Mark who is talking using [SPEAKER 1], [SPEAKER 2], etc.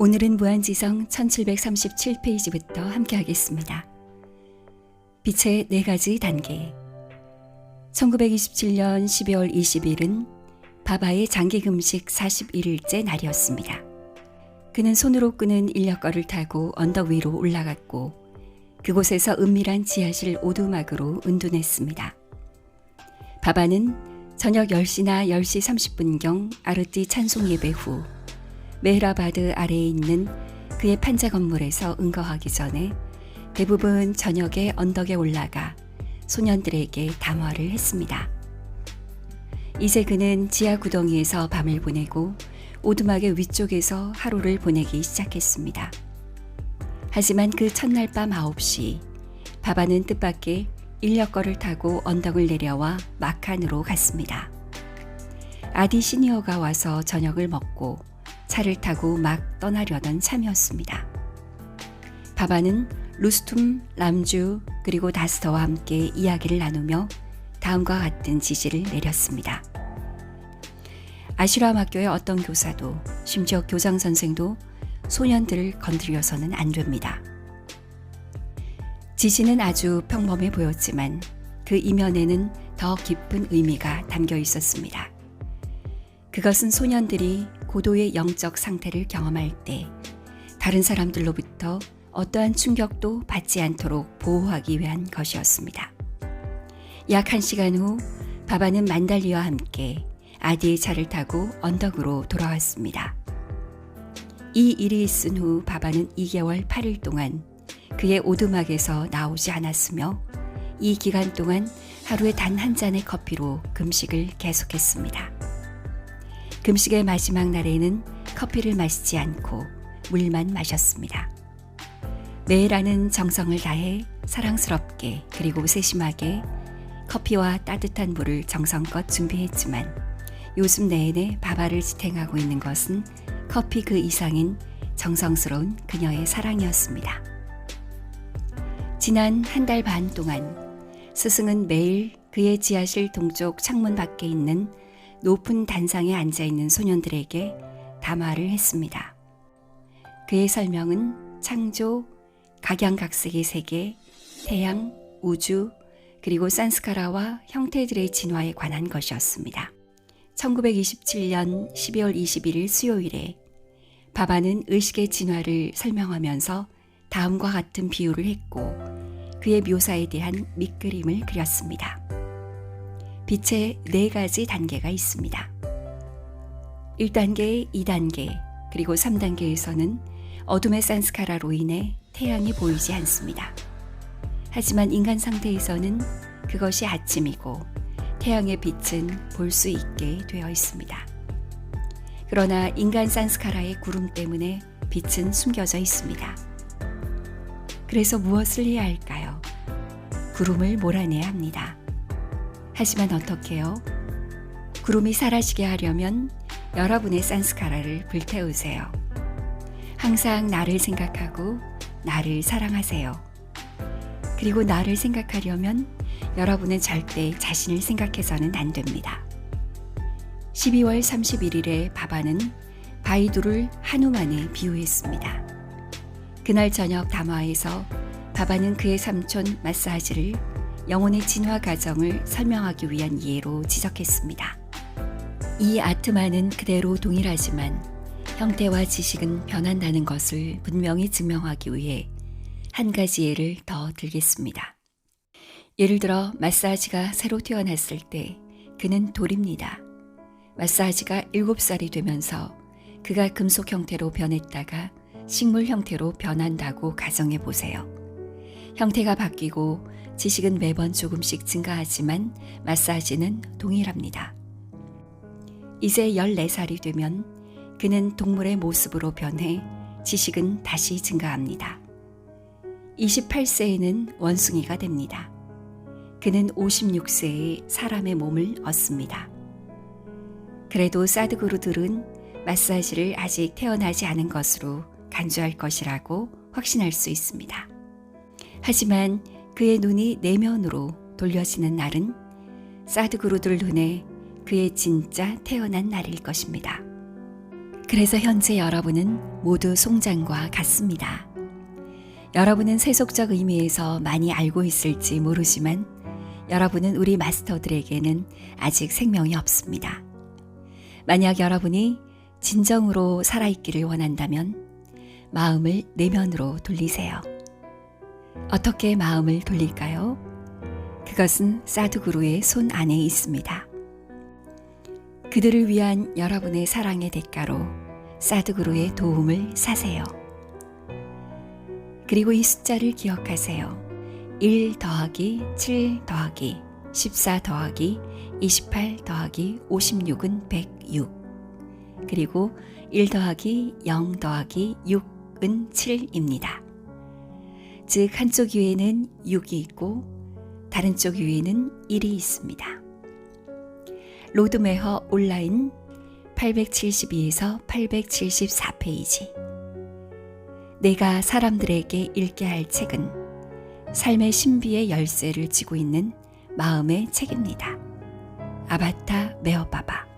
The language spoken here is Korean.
[SPEAKER 1] 오늘은 무한지성 1737페이지부터 함께 하겠습니다. 빛의 4가지 단계. 1927년 12월 20일은 바바의 장기금식 41일째 날이었습니다. 그는 손으로 끄는 인력거를 타고 언덕 위로 올라갔고 그곳에서 은밀한 지하실 오두막으로 은둔했습니다. 바바는 저녁 10시나 10시 30분경 아르띠 찬송 예배 후 메헤라바드 아래에 있는 그의 판자 건물에서 응거하기 전에 대부분 저녁에 언덕에 올라가 소년들에게 담화를 했습니다. 이제 그는 지하 구덩이에서 밤을 보내고 오두막의 위쪽에서 하루를 보내기 시작했습니다. 하지만 그 첫날 밤 9시 바바는 뜻밖의 인력거를 타고 언덕을 내려와 마칸으로 갔습니다. 아디 시니어가 와서 저녁을 먹고 차를 타고 막 떠나려던 참이었습니다. 바바는 루스툼, 람주 그리고 다스터와 함께 이야기를 나누며 다음과 같은 지시를 내렸습니다. 아슈람 학교의 어떤 교사도 심지어 교장 선생도 소년들을 건드려서는 안 됩니다. 지시는 아주 평범해 보였지만 그 이면에는 더 깊은 의미가 담겨 있었습니다. 그것은 소년들이 고도의 영적 상태를 경험할 때 다른 사람들로부터 어떠한 충격도 받지 않도록 보호하기 위한 것이었습니다. 약 1시간 후 바바는 만달리와 함께 아디의 차를 타고 언덕으로 돌아왔습니다. 이 일이 있은 후 바바는 2개월 8일 동안 그의 오두막에서 나오지 않았으며 이 기간 동안 하루에 단 한 잔의 커피로 금식을 계속했습니다. 금식의 마지막 날에는 커피를 마시지 않고 물만 마셨습니다. 메헤라는 정성을 다해 사랑스럽게 그리고 세심하게 커피와 따뜻한 물을 정성껏 준비했지만 요즘 내내 바바를 지탱하고 있는 것은 커피 그 이상인 정성스러운 그녀의 사랑이었습니다. 지난 한 달 반 동안 스승은 매일 그의 지하실 동쪽 창문 밖에 있는 높은 단상에 앉아있는 소년들에게 담화를 했습니다. 그의 설명은 창조, 각양각색의 세계, 태양, 우주, 그리고 산스카라와 형태들의 진화에 관한 것이었습니다. 1927년 12월 21일 수요일에 바바는 의식의 진화를 설명하면서 다음과 같은 비유를 했고 그의 묘사에 대한 밑그림을 그렸습니다. 빛의 4가지 단계가 있습니다. 1단계, 2단계, 그리고 3단계에서는 어둠의 산스카라로 인해 태양이 보이지 않습니다. 하지만 인간 상태에서는 그것이 아침이고 태양의 빛은 볼 수 있게 되어 있습니다. 그러나 인간 산스카라의 구름 때문에 빛은 숨겨져 있습니다. 그래서 무엇을 해야 할까요? 구름을 몰아내야 합니다. 하지만 어떻게요? 구름이 사라지게 하려면 여러분의 산스카라를 불태우세요. 항상 나를 생각하고 나를 사랑하세요. 그리고 나를 생각하려면 여러분은 절대 자신을 생각해서는 안 됩니다. 12월 31일에 바바는 바이두를 하누만에 비유했습니다. 그날 저녁 담화에서 바바는 그의 삼촌 마사지를 영혼의 진화 과정을 설명하기 위한 예로 지적했습니다. 이 아트만은 그대로 동일하지만 형태와 지식은 변한다는 것을 분명히 증명하기 위해 한 가지 예를 더 들겠습니다. 예를 들어 마사지가 새로 태어났을 때 그는 돌입니다. 마사지가 7살이 되면서 그가 금속 형태로 변했다가 식물 형태로 변한다고 가정해 보세요. 형태가 바뀌고 지식은 매번 조금씩 증가하지만 마사지는 동일합니다. 이제 14살이 되면 그는 동물의 모습으로 변해 지식은 다시 증가합니다. 28세에는 원숭이가 됩니다. 그는 56세에 사람의 몸을 얻습니다. 그래도 사드구루들은 마사지를 아직 태어나지 않은 것으로 간주할 것이라고 확신할 수 있습니다. 하지만 그의 눈이 내면으로 돌려지는 날은 사드구루들 눈에 그의 진짜 태어난 날일 것입니다. 그래서 현재 여러분은 모두 송장과 같습니다. 여러분은 세속적 의미에서 많이 알고 있을지 모르지만 여러분은 우리 마스터들에게는 아직 생명이 없습니다. 만약 여러분이 진정으로 살아있기를 원한다면 마음을 내면으로 돌리세요. 어떻게 마음을 돌릴까요? 그것은 사두구루의 손 안에 있습니다. 그들을 위한 여러분의 사랑의 대가로 사두구루의 도움을 사세요. 그리고 이 숫자를 기억하세요. 1 더하기 7 더하기 14 더하기 28 더하기 56은 106. 그리고 1 더하기 0 더하기 6은 7입니다. 즉 한쪽 위에는 6이 있고 다른 쪽 위에는 1이 있습니다. 로드메허 온라인 872에서 874페이지. 내가 사람들에게 읽게 할 책은 삶의 신비의 열쇠를 쥐고 있는 마음의 책입니다. 아바타 메어바바.